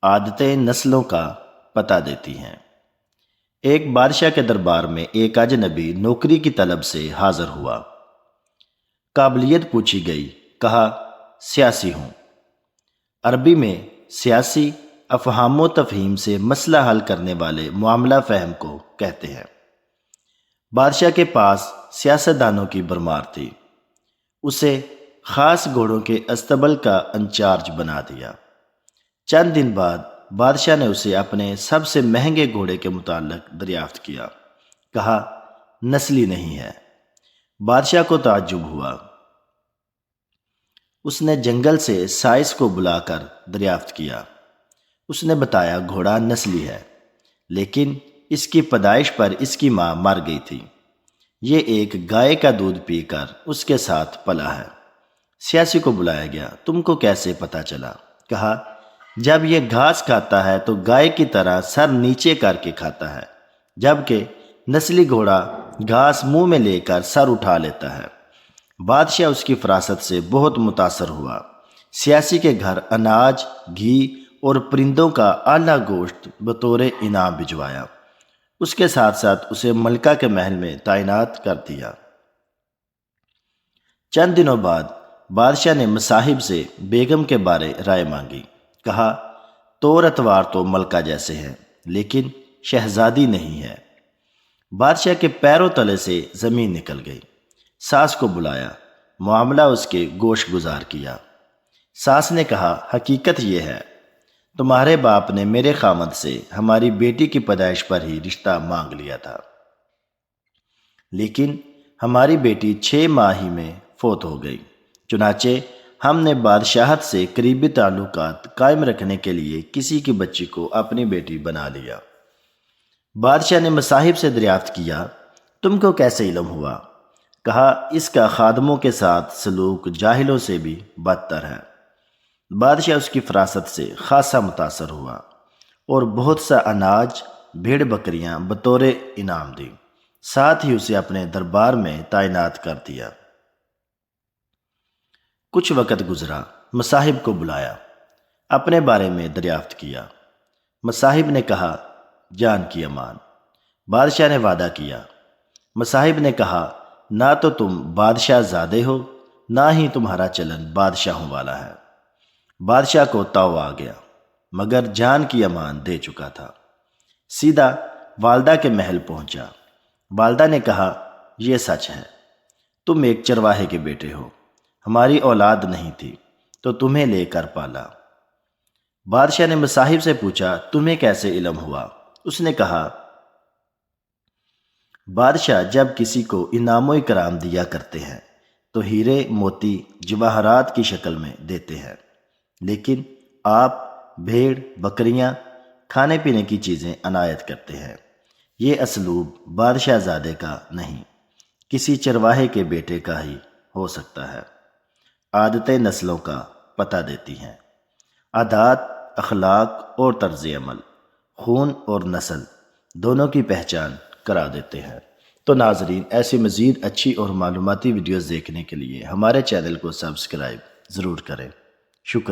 عادتیں نسلوں کا پتہ دیتی ہیں۔ ایک بادشاہ کے دربار میں ایک اجنبی نوکری کی طلب سے حاضر ہوا۔ قابلیت پوچھی گئی، کہا سیاسی ہوں۔ عربی میں سیاسی افہام و تفہیم سے مسئلہ حل کرنے والے معاملہ فہم کو کہتے ہیں۔ بادشاہ کے پاس سیاستدانوں کی بھرمار تھی۔ اسے خاص گھوڑوں کے استبل کا انچارج بنا دیا۔ چند دن بعد بادشاہ نے اسے اپنے سب سے مہنگے گھوڑے کے متعلق دریافت کیا۔ کہا نسلی نہیں ہے۔ بادشاہ کو تعجب ہوا۔ اس نے جنگل سے سائس کو بلا کر دریافت کیا۔ اس نے بتایا گھوڑا نسلی ہے، لیکن اس کی پیدائش پر اس کی ماں مر گئی تھی۔ یہ ایک گائے کا دودھ پی کر اس کے ساتھ پلا ہے۔ سیاسی کو بلایا گیا۔ تم کو کیسے پتا چلا؟ کہا جب یہ گھاس کھاتا ہے تو گائے کی طرح سر نیچے کر کے کھاتا ہے، جبکہ نسلی گھوڑا گھاس منہ میں لے کر سر اٹھا لیتا ہے۔ بادشاہ اس کی فراست سے بہت متاثر ہوا۔ سیاسی کے گھر اناج، گھی اور پرندوں کا اعلیٰ گوشت بطور انعام بھجوایا۔ اس کے ساتھ ساتھ اسے ملکہ کے محل میں تعینات کر دیا۔ چند دنوں بعد بادشاہ نے مصاحب سے بیگم کے بارے رائے مانگی۔ کہا طور اتوار تو ملکہ جیسے ہیں، لیکن شہزادی نہیں ہے۔ بادشاہ کے پیروں تلے سے زمین نکل گئی۔ ساس کو بلایا، معاملہ اس کے گوش گزار کیا۔ ساس نے کہا حقیقت یہ ہے، تمہارے باپ نے میرے خامد سے ہماری بیٹی کی پیدائش پر ہی رشتہ مانگ لیا تھا، لیکن ہماری بیٹی 6 ماہ ہی میں فوت ہو گئی۔ چنانچہ ہم نے بادشاہت سے قریبی تعلقات قائم رکھنے کے لیے کسی کی بچی کو اپنی بیٹی بنا لیا۔ بادشاہ نے مصاحب سے دریافت کیا، تم کو کیسے علم ہوا؟ کہا اس کا خادموں کے ساتھ سلوک جاہلوں سے بھی بدتر ہے۔ بادشاہ اس کی فراست سے خاصا متاثر ہوا اور بہت سا اناج، بھیڑ بکریاں بطور انعام دی، ساتھ ہی اسے اپنے دربار میں تعینات کر دیا۔ کچھ وقت گزرا، مصاحب کو بلایا، اپنے بارے میں دریافت کیا۔ مصاحب نے کہا جان کی امان۔ بادشاہ نے وعدہ کیا۔ مصاحب نے کہا نہ تو تم بادشاہ زادے ہو، نہ ہی تمہارا چلن بادشاہوں والا ہے۔ بادشاہ کو تاؤ آ گیا، مگر جان کی امان دے چکا تھا۔ سیدھا والدہ کے محل پہنچا۔ والدہ نے کہا یہ سچ ہے، تم ایک چرواہے کے بیٹے ہو، ہماری اولاد نہیں تھی تو تمہیں لے کر پالا۔ بادشاہ نے مصاحب سے پوچھا تمہیں کیسے علم ہوا؟ اس نے کہا بادشاہ جب کسی کو انعام و اکرام دیا کرتے ہیں تو ہیرے موتی جواہرات کی شکل میں دیتے ہیں، لیکن آپ بھیڑ بکریاں کھانے پینے کی چیزیں عنایت کرتے ہیں۔ یہ اسلوب بادشاہ زادے کا نہیں، کسی چرواہے کے بیٹے کا ہی ہو سکتا ہے۔ عادتیں نسلوں کا پتہ دیتی ہیں۔ عادات، اخلاق اور طرز عمل خون اور نسل دونوں کی پہچان کرا دیتے ہیں۔ تو ناظرین، ایسی مزید اچھی اور معلوماتی ویڈیوز دیکھنے کے لیے ہمارے چینل کو سبسکرائب ضرور کریں۔ شکریہ۔